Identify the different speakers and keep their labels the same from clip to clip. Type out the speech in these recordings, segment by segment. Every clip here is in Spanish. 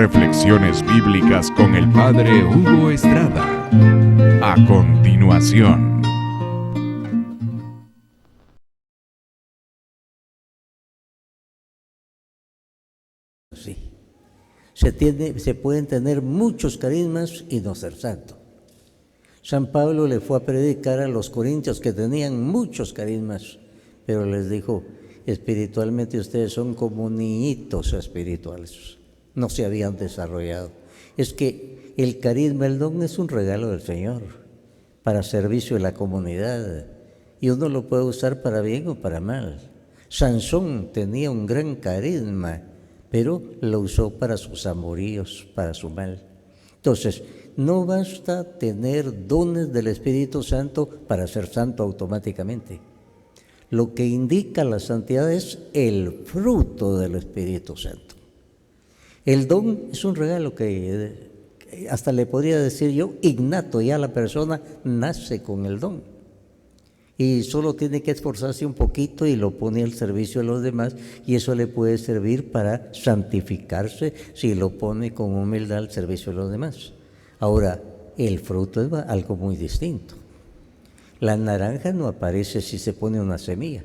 Speaker 1: Reflexiones bíblicas con el Padre Hugo Estrada. A continuación.
Speaker 2: Sí, se pueden tener muchos carismas y no ser santo. San Pablo le fue a predicar a los corintios que tenían muchos carismas, pero les dijo, espiritualmente ustedes son como niñitos espirituales, no se habían desarrollado. Es que el carisma, el don es un regalo del Señor para servicio de la comunidad y uno lo puede usar para bien o para mal. Sansón tenía un gran carisma, pero lo usó para sus amoríos, para su mal. Entonces, no basta tener dones del Espíritu Santo para ser santo automáticamente. Lo que indica la santidad es el fruto del Espíritu Santo. El don es un regalo que hasta le podría decir yo, innato, ya la persona nace con el don. Y solo tiene que esforzarse un poquito y lo pone al servicio de los demás, y eso le puede servir para santificarse si lo pone con humildad al servicio de los demás. Ahora, el fruto es algo muy distinto. La naranja no aparece si se pone una semilla.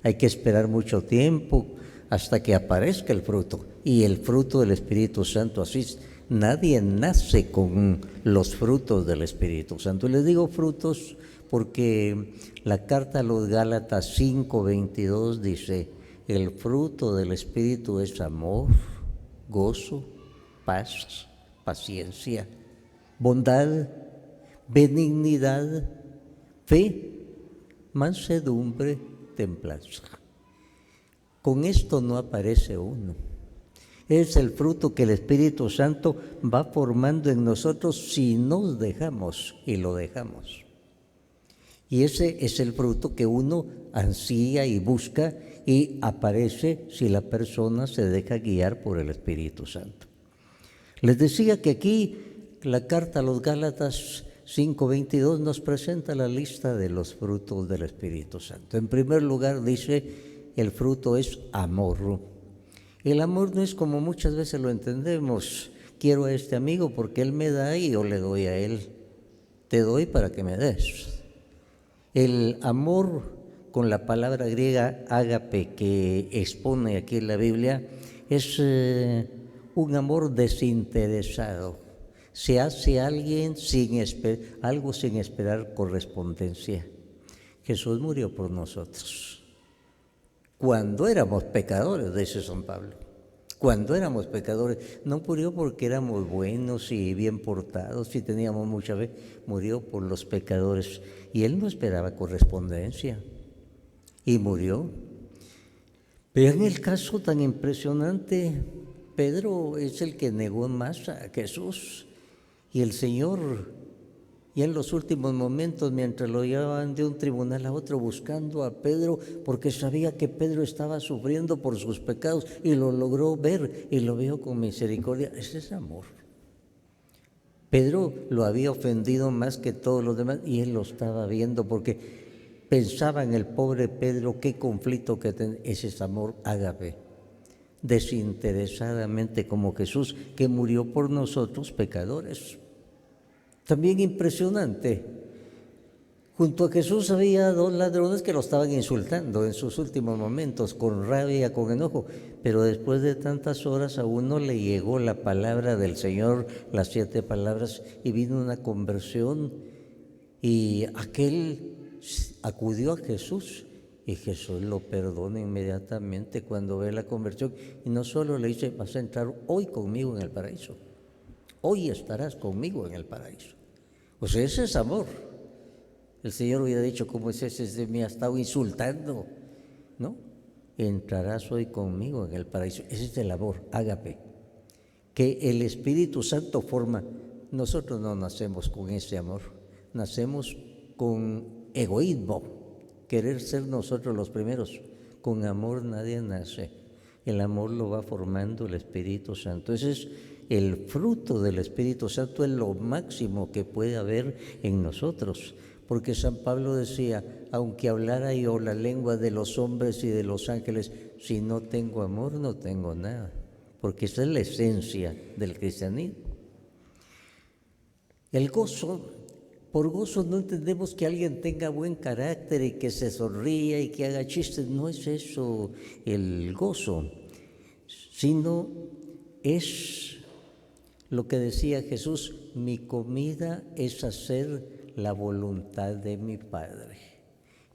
Speaker 2: Hay que esperar mucho tiempo hasta que aparezca el fruto. Y el fruto del Espíritu Santo, así nadie nace con los frutos del Espíritu Santo. Les digo frutos porque la carta a los Gálatas 5:22 dice, el fruto del Espíritu es amor, gozo, paz, paciencia, bondad, benignidad, fe, mansedumbre, templanza. Con esto no aparece uno. Es el fruto que el Espíritu Santo va formando en nosotros si nos dejamos y lo dejamos. Y ese es el fruto que uno ansía y busca y aparece si la persona se deja guiar por el Espíritu Santo. Les decía que aquí la carta a los Gálatas 5:22 nos presenta la lista de los frutos del Espíritu Santo. En primer lugar dice, el fruto es amor. El amor no es como muchas veces lo entendemos, quiero a este amigo porque él me da y yo le doy a él. Te doy para que me des. El amor, con la palabra griega ágape que expone aquí en la Biblia, es un amor desinteresado. Se hace alguien algo sin esperar correspondencia. Jesús murió por nosotros. Cuando éramos pecadores, dice San Pablo. Cuando éramos pecadores, no murió porque éramos buenos y bien portados y teníamos mucha fe, murió por los pecadores. Y él no esperaba correspondencia y murió. Vean el caso tan impresionante. Pedro es el que negó más a Jesús y el Señor, y en los últimos momentos, mientras lo llevaban de un tribunal a otro buscando a Pedro, porque sabía que Pedro estaba sufriendo por sus pecados y lo logró ver y lo vio con misericordia. Ese es amor. Pedro lo había ofendido más que todos los demás y él lo estaba viendo porque pensaba en el pobre Pedro, qué conflicto que tenía. Ese es amor ágape, desinteresadamente, como Jesús que murió por nosotros pecadores. También impresionante, junto a Jesús había dos ladrones que lo estaban insultando en sus últimos momentos, con rabia, con enojo, pero después de tantas horas a uno le llegó la palabra del Señor, las 7 palabras, y vino una conversión, y aquel acudió a Jesús, y Jesús lo perdona inmediatamente cuando ve la conversión, y no solo le dice, vas a entrar hoy conmigo en el paraíso, hoy estarás conmigo en el paraíso. Pues ese es amor. El Señor hubiera dicho, ¿cómo es ese? Me ha estado insultando, ¿no? Entrarás hoy conmigo en el paraíso. Ese es el amor, ágape, que el Espíritu Santo forma. Nosotros no nacemos con ese amor, nacemos con egoísmo, querer ser nosotros los primeros. Con amor nadie nace, el amor lo va formando el Espíritu Santo. Ese es el fruto del Espíritu Santo, es lo máximo que puede haber en nosotros, porque San Pablo decía, aunque hablara yo la lengua de los hombres y de los ángeles, si no tengo amor no tengo nada. porque esa es la esencia del cristianismo. El gozo, por gozo no entendemos que alguien tenga buen carácter y que se sonría y que haga chistes, no es eso el gozo, sino es lo que decía Jesús: mi comida es hacer la voluntad de mi Padre.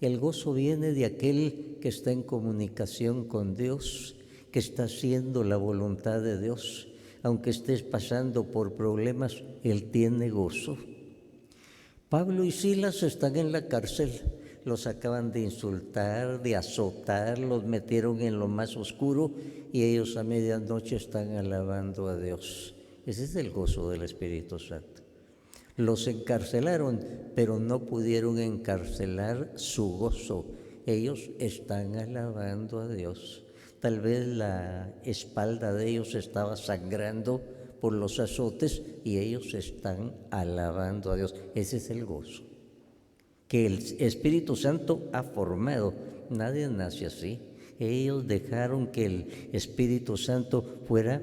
Speaker 2: El gozo viene de aquel que está en comunicación con Dios, que está haciendo la voluntad de Dios. Aunque estés pasando por problemas, él tiene gozo. Pablo y Silas están en la cárcel, los acaban de insultar, de azotar, los metieron en lo más oscuro y ellos a medianoche están alabando a Dios. Ese es el gozo del Espíritu Santo. Los encarcelaron, pero no pudieron encarcelar su gozo. Ellos están alabando a Dios. Tal vez la espalda de ellos estaba sangrando por los azotes y ellos están alabando a Dios. Ese es el gozo que el Espíritu Santo ha formado. Nadie nace así. Ellos dejaron que el Espíritu Santo fuera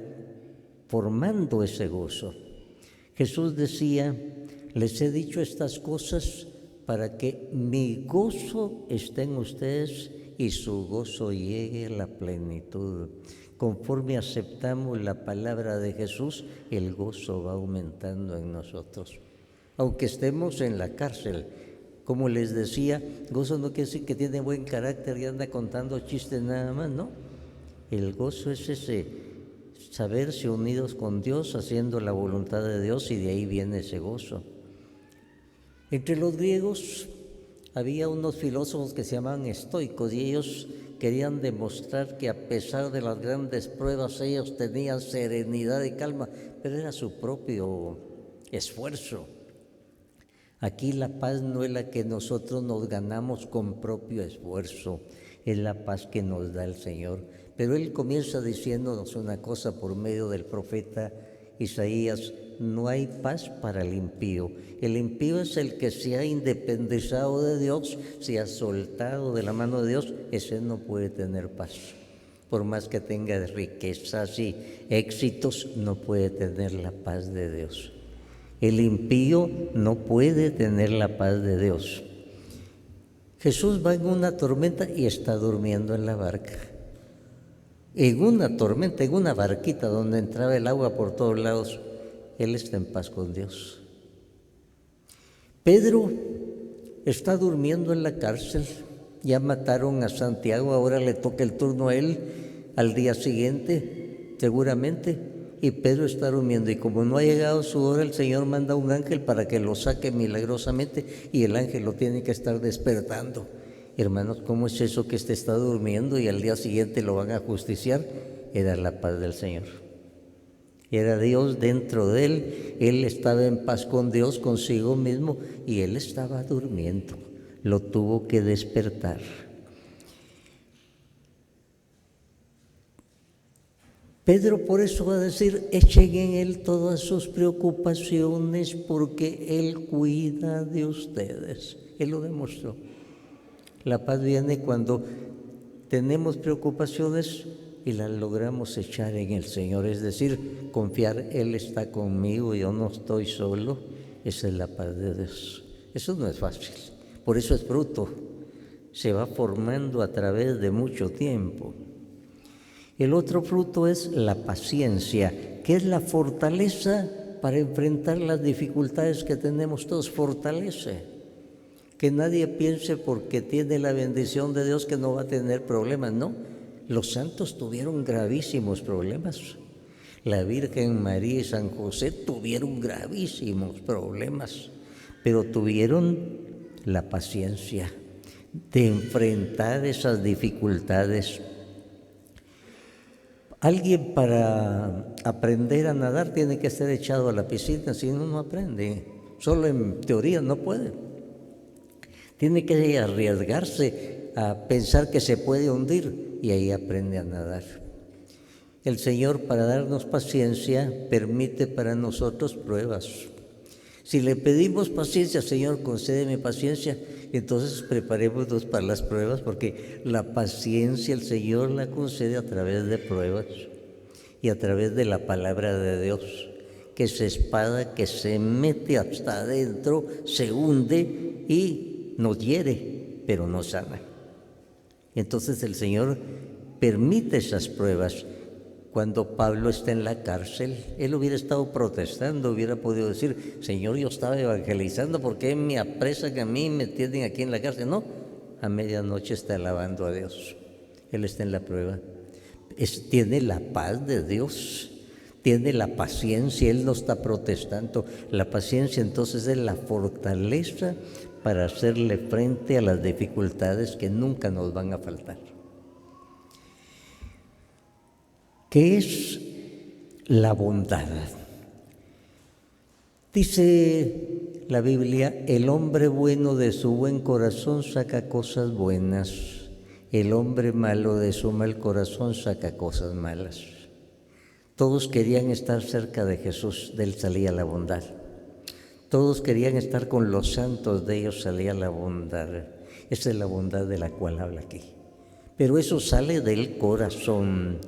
Speaker 2: formando ese gozo. Jesús decía: les he dicho estas cosas para que mi gozo esté en ustedes y su gozo llegue a la plenitud. Conforme aceptamos la palabra de Jesús, el gozo va aumentando en nosotros. Aunque estemos en la cárcel, como les decía, gozo no quiere decir que tiene buen carácter y anda contando chistes nada más, ¿no? El gozo es ese saberse unidos con Dios, haciendo la voluntad de Dios, y de ahí viene ese gozo. Entre los griegos había unos filósofos que se llamaban estoicos y ellos querían demostrar que a pesar de las grandes pruebas ellos tenían serenidad y calma, pero era su propio esfuerzo. Aquí la paz no es la que nosotros nos ganamos con propio esfuerzo, es la paz que nos da el Señor. Pero Él comienza diciéndonos una cosa por medio del profeta Isaías: no hay paz para el impío. El impío es el que se ha independizado de Dios, se ha soltado de la mano de Dios. Ese no puede tener paz. Por más que tenga riquezas y éxitos, no puede tener la paz de Dios. El impío no puede tener la paz de Dios. Jesús va en una tormenta y está durmiendo en la barca. En una tormenta, en una barquita donde entraba el agua por todos lados, Él está en paz con Dios. Pedro está durmiendo en la cárcel. Ya mataron a Santiago, ahora le toca el turno a él al día siguiente, seguramente. Y Pedro está durmiendo, y como no ha llegado su hora, el Señor manda un ángel para que lo saque milagrosamente, y el ángel lo tiene que estar despertando. Hermanos, ¿cómo es eso que está durmiendo y al día siguiente lo van a justiciar? Era la paz del Señor. Era Dios dentro de él estaba en paz con Dios, consigo mismo, y él estaba durmiendo. Lo tuvo que despertar. Pedro por eso va a decir: echen en él todas sus preocupaciones porque él cuida de ustedes. Él lo demostró. La paz viene cuando tenemos preocupaciones y las logramos echar en el Señor, es decir, confiar: Él está conmigo, yo no estoy solo. Esa es la paz de Dios. Eso no es fácil, por eso es fruto, se va formando a través de mucho tiempo. El otro fruto es la paciencia, que es la fortaleza para enfrentar las dificultades que tenemos todos. Fortalece. Que nadie piense porque tiene la bendición de Dios que no va a tener problemas, no. Los santos tuvieron gravísimos problemas. La Virgen María y San José tuvieron gravísimos problemas, pero tuvieron la paciencia de enfrentar esas dificultades. Alguien para aprender a nadar tiene que ser echado a la piscina, si no, no aprende. Solo en teoría no puede. Tiene que arriesgarse a pensar que se puede hundir y ahí aprende a nadar. El Señor, para darnos paciencia, permite para nosotros pruebas. Si le pedimos paciencia: Señor, concédeme paciencia, entonces preparémonos para las pruebas, porque la paciencia el Señor la concede a través de pruebas. y a través de la palabra de Dios, que es espada que se mete hasta adentro, se hunde y nos hiere, pero no sana. Entonces el Señor permite esas pruebas. Cuando Pablo está en la cárcel, él hubiera estado protestando, hubiera podido decir: Señor, yo estaba evangelizando, ¿por qué me apresan a mí y me tienen aquí en la cárcel? No, a medianoche está alabando a Dios. Él está en la prueba. Tiene la paz de Dios, tiene la paciencia, él no está protestando. La paciencia entonces es la fortaleza para hacerle frente a las dificultades que nunca nos van a faltar. ¿Qué es la bondad? Dice la Biblia: el hombre bueno de su buen corazón saca cosas buenas, el hombre malo de su mal corazón saca cosas malas. Todos querían estar cerca de Jesús, de él salía la bondad. Todos querían estar con los santos, de ellos salía la bondad. Esa es la bondad de la cual habla aquí. Pero eso sale del corazón.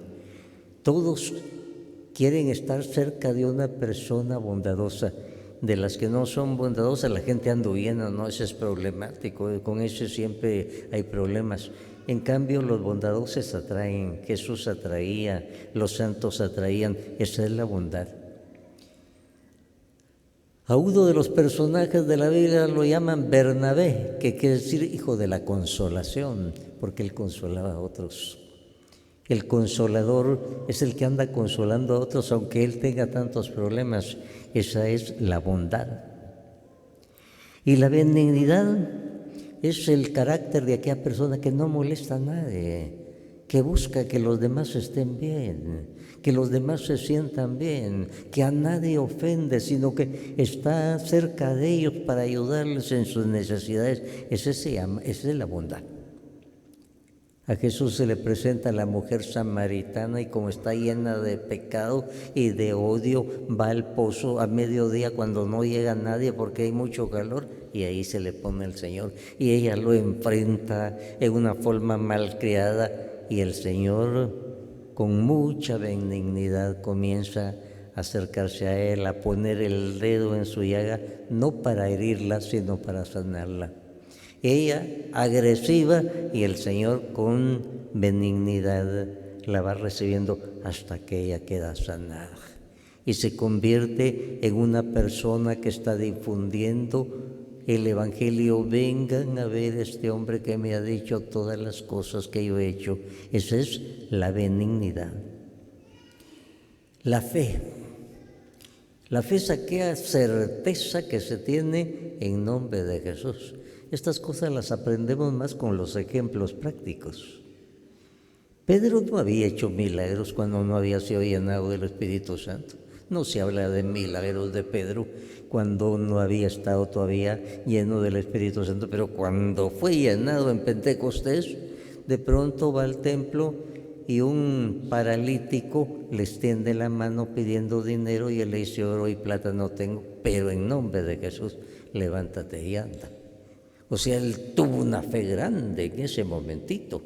Speaker 2: Todos quieren estar cerca de una persona bondadosa. De las que no son bondadosas, la gente anda huyendo, no, ese es problemático, con ese siempre hay problemas. En cambio, los bondadosos atraen, Jesús atraía, los santos atraían, esa es la bondad. A uno de los personajes de la Biblia lo llaman Bernabé, que quiere decir hijo de la consolación, porque él consolaba a otros. El consolador es el que anda consolando a otros aunque él tenga tantos problemas. Esa es la bondad. Y la benignidad es el carácter de aquella persona que no molesta a nadie, que busca que los demás estén bien, que los demás se sientan bien, que a nadie ofende, sino que está cerca de ellos para ayudarles en sus necesidades. Esa es la bondad. A Jesús se le presenta a la mujer samaritana y como está llena de pecado y de odio, va al pozo a mediodía cuando no llega nadie porque hay mucho calor y ahí se le pone el Señor. Y ella lo enfrenta en una forma malcriada y el Señor con mucha benignidad comienza a acercarse a él, a poner el dedo en su llaga, no para herirla, sino para sanarla. Ella agresiva y el Señor con benignidad la va recibiendo hasta que ella queda sanada y se convierte en una persona que está difundiendo el Evangelio. Vengan a ver este hombre que me ha dicho todas las cosas que yo he hecho. Esa es la benignidad. La fe. La fe es aquella certeza que se tiene en nombre de Jesús. Estas cosas las aprendemos más con los ejemplos prácticos. Pedro no había hecho milagros cuando no había sido llenado del Espíritu Santo. No se habla de milagros de Pedro cuando no había estado todavía lleno del Espíritu Santo, pero cuando fue llenado en Pentecostés, de pronto va al templo y un paralítico le extiende la mano pidiendo dinero y él le dice: oro y plata no tengo, pero en nombre de Jesús, levántate y anda. O sea, él tuvo una fe grande en ese momentito,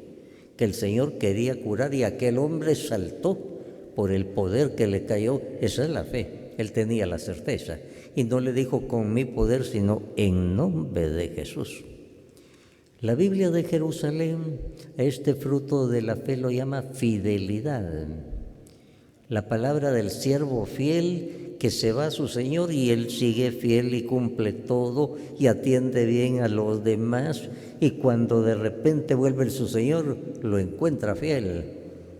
Speaker 2: que el Señor quería curar y aquel hombre saltó por el poder que le cayó. Esa es la fe, él tenía la certeza. Y no le dijo con mi poder, sino en nombre de Jesús. La Biblia de Jerusalén, a este fruto de la fe lo llama fidelidad. La palabra del siervo fiel que se va a su Señor y él sigue fiel y cumple todo y atiende bien a los demás, y cuando de repente vuelve su Señor lo encuentra fiel.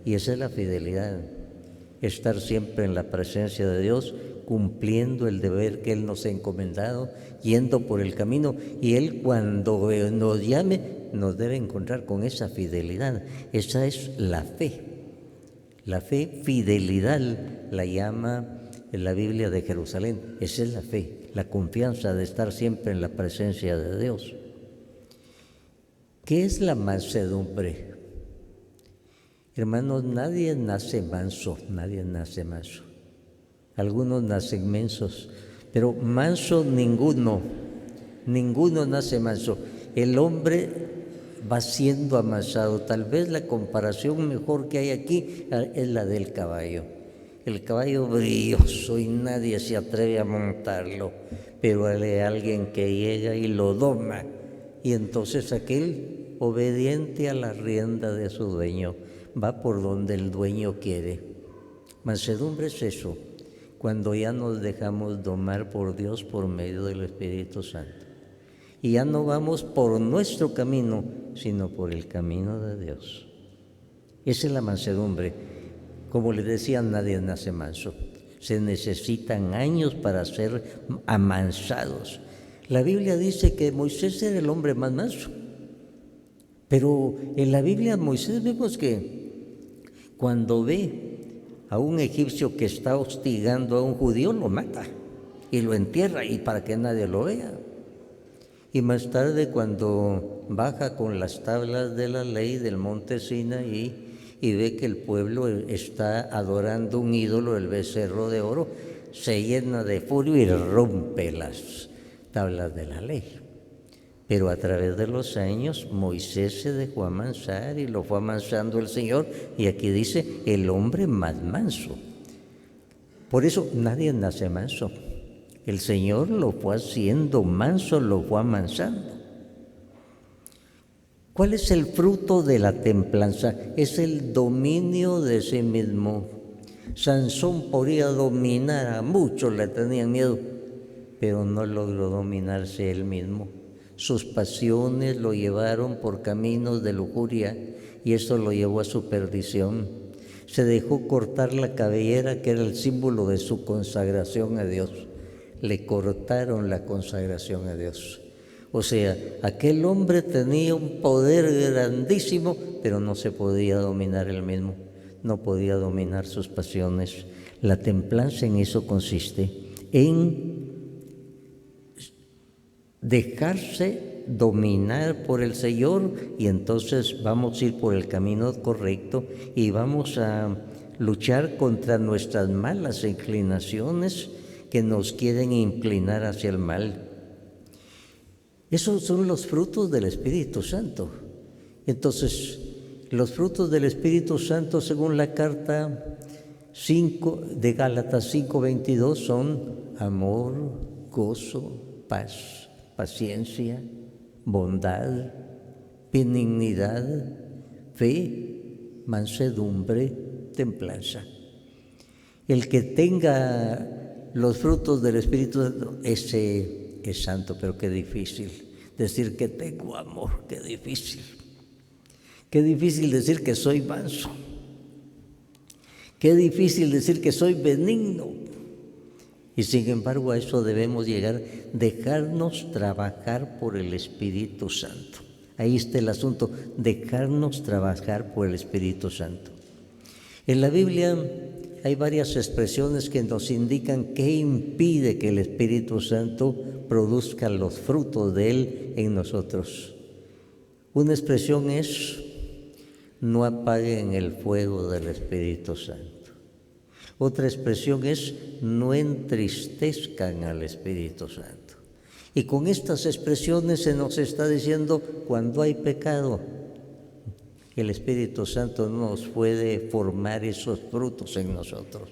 Speaker 2: Y esa es la fidelidad, estar siempre en la presencia de Dios, cumpliendo el deber que Él nos ha encomendado, yendo por el camino, y Él cuando nos llame nos debe encontrar con esa fidelidad. Esa es la fe. La fe, fidelidad, la llama en la Biblia de Jerusalén. Esa es la fe, la confianza de estar siempre en la presencia de Dios. ¿Qué es la mansedumbre? Hermanos, nadie nace manso, nadie nace manso. Algunos nacen mensos, pero manso ninguno nace manso. El hombre va siendo amansado. Tal vez la comparación mejor que hay aquí es la del caballo. el caballo brilloso y nadie se atreve a montarlo, pero hay alguien que llega y lo doma, y entonces aquel, obediente a la rienda de su dueño, va por donde el dueño quiere. Mansedumbre es eso, cuando ya nos dejamos domar por Dios por medio del Espíritu Santo. Y ya no vamos por nuestro camino, sino por el camino de Dios. Esa es la mansedumbre. Como les decía, nadie nace manso. Se necesitan años para ser amansados. La Biblia dice que Moisés era el hombre más manso. Pero en la Biblia Moisés vemos que cuando ve a un egipcio que está hostigando a un judío, lo mata y lo entierra, y para que nadie lo vea. Y más tarde, cuando baja con las tablas de la ley del monte Sinaí y ve que el pueblo está adorando un ídolo, el becerro de oro, se llena de furia y rompe las tablas de la ley. Pero a través de los años Moisés se dejó amansar y lo fue amansando el Señor, y aquí dice el hombre más manso. Por eso nadie nace manso. El Señor lo fue haciendo manso, lo fue amansando. ¿Cuál es el fruto de la templanza? Es el dominio de sí mismo. Sansón podía dominar a muchos, le tenían miedo, pero no logró dominarse él mismo. Sus pasiones lo llevaron por caminos de lujuria y eso lo llevó a su perdición. Se dejó cortar la cabellera, que era el símbolo de su consagración a Dios. Le cortaron la consagración a Dios. O sea, aquel hombre tenía un poder grandísimo, pero no se podía dominar él mismo, no podía dominar sus pasiones. La templanza en eso consiste, en dejarse dominar por el Señor, y entonces vamos a ir por el camino correcto y vamos a luchar contra nuestras malas inclinaciones que nos quieren inclinar hacia el mal. Esos son los frutos del Espíritu Santo. Entonces, los frutos del Espíritu Santo, según la carta 5 de Gálatas 5:22, son amor, gozo, paz, paciencia, bondad, benignidad, fe, mansedumbre, templanza. El que tenga los frutos del Espíritu Santo, ese es santo. Pero qué difícil decir que tengo amor, qué difícil. Qué difícil decir que soy manso. Qué difícil decir que soy benigno. Y sin embargo a eso debemos llegar, dejarnos trabajar por el Espíritu Santo. Ahí está el asunto, dejarnos trabajar por el Espíritu Santo. En la Biblia hay varias expresiones que nos indican qué impide que el Espíritu Santo produzca los frutos de Él en nosotros. Una expresión es: no apaguen el fuego del Espíritu Santo. Otra expresión es: no entristezcan al Espíritu Santo. Y con estas expresiones se nos está diciendo, cuando hay pecado, el Espíritu Santo no nos puede formar esos frutos en nosotros.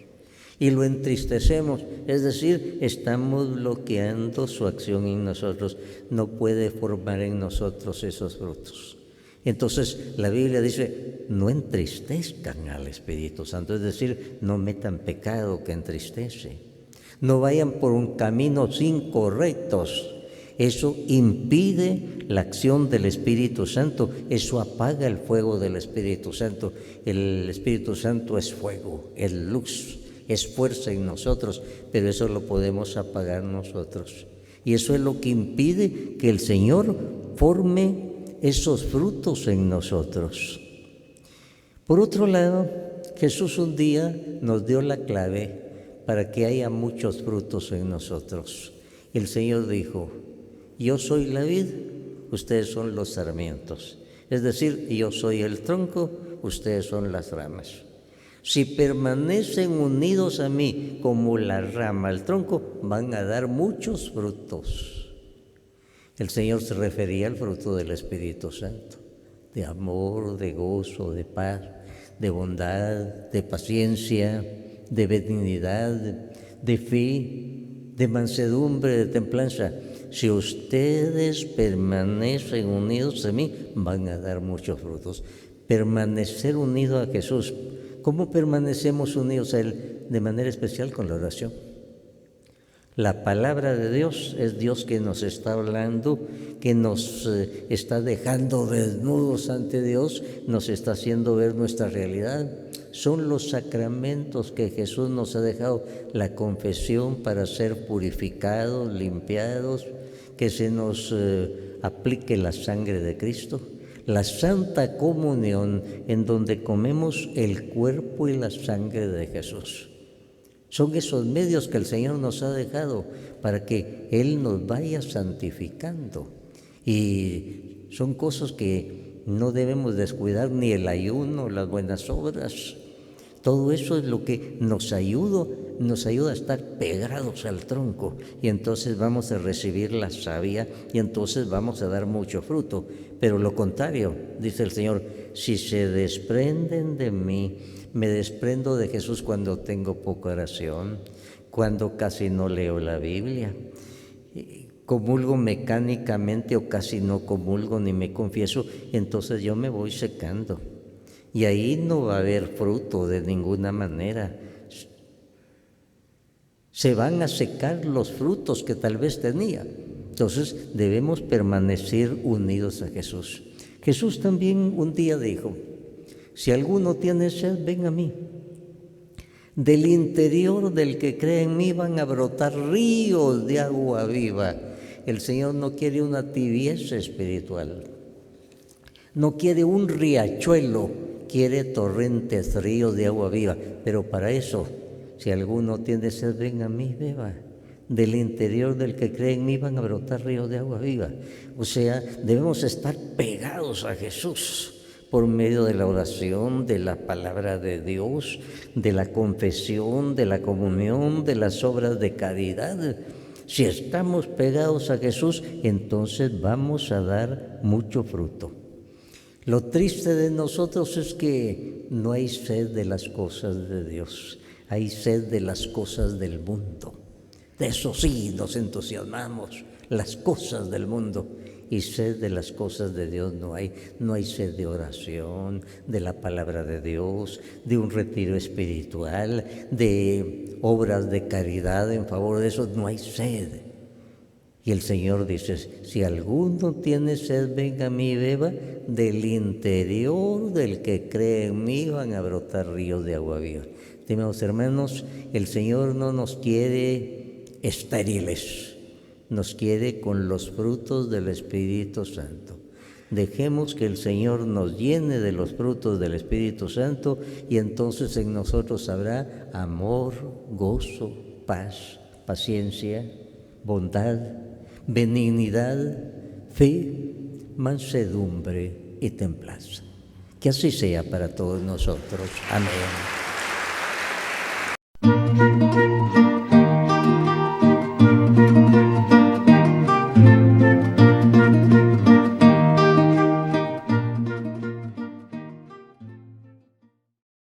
Speaker 2: Y lo entristecemos, es decir, estamos bloqueando su acción en nosotros. No puede formar en nosotros esos frutos. Entonces la Biblia dice: no entristezcan al Espíritu Santo, es decir, no metan pecado que entristece. No vayan por un caminos incorrectos. Eso impide la acción del Espíritu Santo, eso apaga el fuego del Espíritu Santo. El Espíritu Santo es fuego, es luz, es fuerza en nosotros, pero eso lo podemos apagar nosotros. Y eso es lo que impide que el Señor forme esos frutos en nosotros. Por otro lado, Jesús un día nos dio la clave para que haya muchos frutos en nosotros. El Señor dijo: yo soy la vid, ustedes son los sarmientos. Es decir, yo soy el tronco, ustedes son las ramas. Si permanecen unidos a mí como la rama al tronco, van a dar muchos frutos. El Señor se refería al fruto del Espíritu Santo, de amor, de gozo, de paz, de bondad, de paciencia, de benignidad, de fe, de mansedumbre, de templanza. Si ustedes permanecen unidos a mí, van a dar muchos frutos. Permanecer unido a Jesús. ¿Cómo permanecemos unidos a Él? De manera especial con la oración. La palabra de Dios es Dios que nos está hablando, que nos está dejando desnudos ante Dios, nos está haciendo ver nuestra realidad. Son los sacramentos que Jesús nos ha dejado, la confesión para ser purificados, limpiados, que se nos aplique la sangre de Cristo, la Santa Comunión, en donde comemos el cuerpo y la sangre de Jesús. Son esos medios que el Señor nos ha dejado para que Él nos vaya santificando. Y son cosas que no debemos descuidar, ni el ayuno, las buenas obras. Todo eso es lo que nos ayuda a estar pegados al tronco, y entonces vamos a recibir la savia y entonces vamos a dar mucho fruto. Pero lo contrario, dice el Señor, si se desprenden de mí, me desprendo de Jesús cuando tengo poca oración, cuando casi no leo la Biblia, comulgo mecánicamente o casi no comulgo ni me confieso, entonces yo me voy secando. Y ahí no va a haber fruto de ninguna manera. Se van a secar los frutos que tal vez tenía. Entonces debemos permanecer unidos a Jesús. Jesús también un día dijo, si alguno tiene sed, ven a mí. Del interior del que cree en mí van a brotar ríos de agua viva. El Señor no quiere una tibieza espiritual. No quiere un riachuelo, quiere torrentes, ríos de agua viva. Pero para eso, si alguno tiene sed, ven a mí, beba. Del interior del que cree en mí van a brotar ríos de agua viva. O sea, debemos estar pegados a Jesús por medio de la oración, de la palabra de Dios, de la confesión, de la comunión, de las obras de caridad. Si estamos pegados a Jesús, entonces vamos a dar mucho fruto. Lo triste de nosotros es que no hay sed de las cosas de Dios, hay sed de las cosas del mundo. De eso sí nos entusiasmamos, las cosas del mundo, y sed de las cosas de Dios no hay. No hay sed de oración, de la palabra de Dios, de un retiro espiritual, de obras de caridad en favor de eso, no hay sed. Y el Señor dice, si alguno tiene sed, venga a mí y beba, del interior del que cree en mí van a brotar ríos de agua viva. Estimados hermanos, el Señor no nos quiere estériles, nos quiere con los frutos del Espíritu Santo. Dejemos que el Señor nos llene de los frutos del Espíritu Santo y entonces en nosotros habrá amor, gozo, paz, paciencia, bondad, benignidad, fe, mansedumbre y templanza. Que así sea para todos nosotros. Amén.